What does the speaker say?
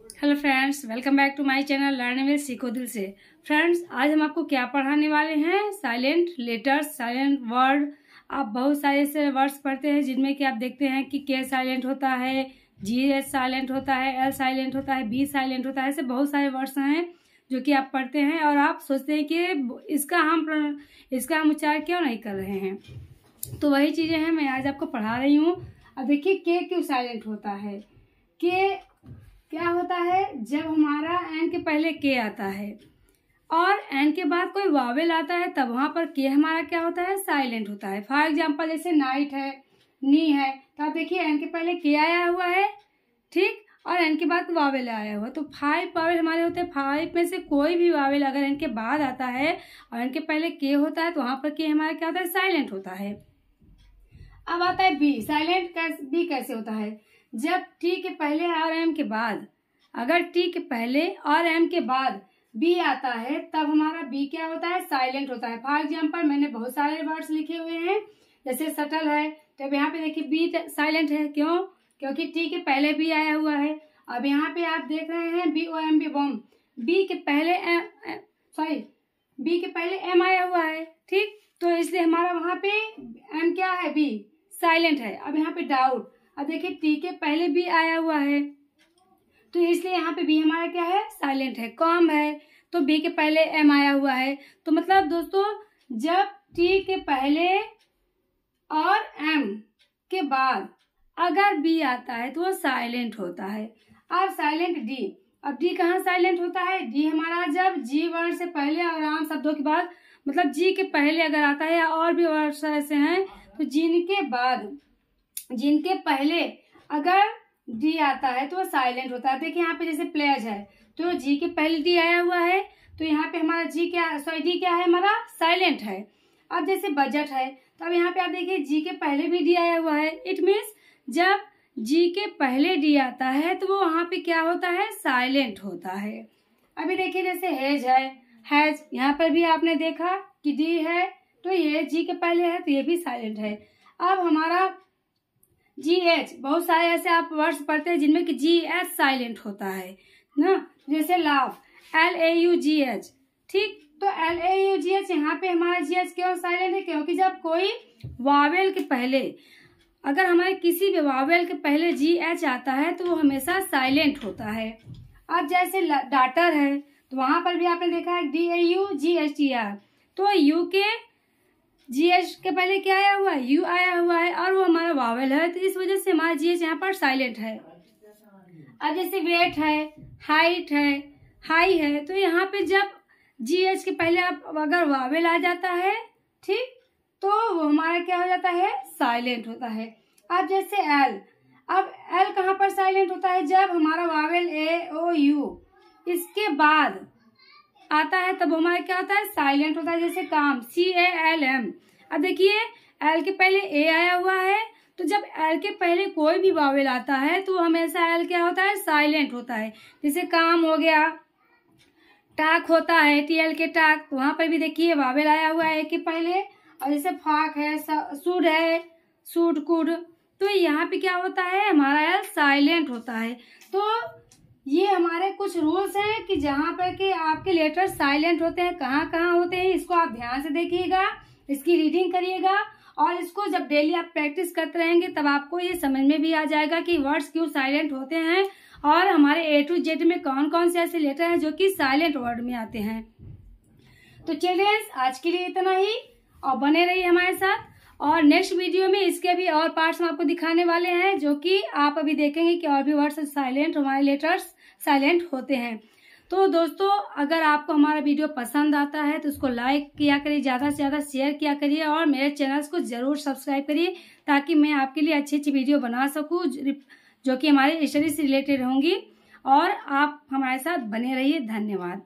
Hello friends, welcome back to my channel learn with सीखो दिल से। फ्रेंड्स, आज हम आपको क्या पढ़ाने वाले हैं? Silent letters, silent word. आप बहुत सारे ऐसे वर्ड्स पढ़ते हैं जिनमें कि आप देखते हैं कि के साइलेंट होता है, जी एच साइलेंट होता है, एल साइलेंट होता है, बी साइलेंट होता है। ऐसे बहुत सारे वर्ड्स हैं जो कि आप पढ़ते हैं और आप सोचते हैं कि इसका हम उच्चारण क्यों नहीं कर रहे हैं। तो वही चीजें हैं मैं आज आपको पढ़ा रही हूँ। अब देखिए के क्यों साइलेंट होता है। के क्या होता है? जब हमारा एन के पहले के आता है और एन के बाद कोई वावेल आता है तब वहां पर के हमारा क्या होता है? साइलेंट होता है। फॉर एग्जांपल जैसे नाइट है, नी है, तो आप देखिए एन के पहले के आया हुआ है, ठीक, और एन के बाद वावेल आया हुआ। तो 5 वावेल हमारे होते हैं। 5 में से कोई भी वावेल अगर एन के बाद आता है और एन के पहले के होता है तो वहां पर के हमारा क्या होता है? साइलेंट होता है। अब आता है बी साइलेंट। बी कैसे होता है? जब टी के पहले और एम के बाद, अगर टी के पहले और एम के बाद बी आता है तब हमारा बी क्या होता है? साइलेंट होता है। फॉर एग्जांपल मैंने बहुत सारे वर्ड्स लिखे हुए हैं, जैसे शटल है, तो यहाँ पे देखिए बी साइलेंट है। क्यों? क्योंकि टी के पहले बी आया हुआ है। अब यहाँ पे आप देख रहे हैं B O M B bomb, B के पहले एम आया हुआ है, ठीक, तो इसलिए हमारा वहां पे एम क्या है? बी साइलेंट है। अब यहाँ पे डाउट, अब देखिए टी के पहले बी आया हुआ है तो इसलिए यहाँ पे बी हमारा क्या है? साइलेंट है। कॉम है तो बी के पहले एम आया हुआ है। तो मतलब दोस्तों, जब टी के पहले और एम के बाद अगर बी आता है तो वो साइलेंट होता है। अब साइलेंट डी। अब डी कहाँ साइलेंट होता है? डी हमारा जब जी वर्ड से पहले और आम शब्दों के बाद, मतलब जी के पहले अगर आता है या और भी वर्ड ऐसे हैं तो जिनके पहले अगर डी आता है तो वो साइलेंट होता है। देखिए यहाँ पे जैसे प्लेज है तो जी के पहले डी आया हुआ है तो यहाँ पे हमारा डी क्या है? हमारा साइलेंट है। अब जैसे बजट है तो अब यहाँ पे आप देखिए जी के पहले भी डी आया हुआ है। इट मीन्स जब जी के पहले डी आता है तो वो वहां पे क्या होता है? साइलेंट होता है। अभी देखिए जैसे हेज है, हैज, यहाँ पर भी आपने देखा कि डी है तो ये जी के पहले है तो ये भी साइलेंट है। अब हमारा जी एच, बहुत सारे ऐसे आप वर्ड्स पढ़ते हैं जिनमें कि जी एच साइलेंट होता है ना, जैसे लाफ, LAUGH, ठीक, तो LAUGH यहाँ पे हमारा जी एच क्यों साइलेंट है? क्योंकि जब कोई वावेल के पहले, अगर हमारे किसी भी वावेल के पहले जी एच आता है तो वो हमेशा साइलेंट होता है। अब जैसे डाटर है तो वहां पर भी आपने देखा है DAUGHTR, तो यू के जी एच के पहले क्या आया हुआ है? यू आया हुआ है और वो हमारा वावेल है तो इस वजह से हमारा जी एच यहाँ पर साइलेंट है। अब जैसे वेट है, हाइट है, हाई है, तो यहाँ पे जब जी एच के पहले आप अगर वावेल आ जाता है, ठीक, तो वो हमारा क्या हो जाता है? साइलेंट होता है। अब जैसे एल, अब एल कहाँ पर साइलेंट होता है? जब हमारा वावेल AOU इसके बाद आता है तब हमारा क्या होता है? साइलेंट होता है। जैसे काम, CALM, अब देखिए एल के पहले ए आया हुआ है तो जब एल के पहले कोई भी वावेल आता है तो हमेशा एल क्या होता है? साइलेंट होता है। जैसे काम हो गया, टाक होता है, TL के टाक, वहां पर भी देखिए वावेल आया हुआ है ए के पहले। और जैसे फाक है, सूड है, सूड कुड, तो यहाँ पे क्या होता है? हमारा एल साइलेंट होता है। तो ये हमारे कुछ रूल्स हैं कि जहाँ पर के आपके लेटर साइलेंट होते हैं, कहाँ कहाँ होते हैं, इसको आप ध्यान से देखिएगा, इसकी रीडिंग करिएगा और इसको जब डेली आप प्रैक्टिस करते रहेंगे तब आपको ये समझ में भी आ जाएगा कि वर्ड्स क्यों साइलेंट होते हैं और हमारे A to Z में कौन कौन से ऐसे लेटर हैं जो कि साइलेंट वर्ड में आते हैं। तो चिल्ड्रेंस, आज के लिए इतना ही और बने रहिए हमारे साथ। और नेक्स्ट वीडियो में इसके भी और पार्ट्स हम आपको दिखाने वाले हैं जो कि आप अभी देखेंगे कि और भी वर्ड्स साइलेंट, हमारे लेटर्स साइलेंट होते हैं। तो दोस्तों, अगर आपको हमारा वीडियो पसंद आता है तो उसको लाइक किया करिए, ज्यादा से ज्यादा शेयर किया करिए और मेरे चैनल्स को जरूर सब्सक्राइब करिए ताकि मैं आपके लिए अच्छी अच्छी वीडियो बना सकूं जो कि हमारे स्टडी से रिलेटेड होंगी। और आप हमारे साथ बने रहिए। धन्यवाद।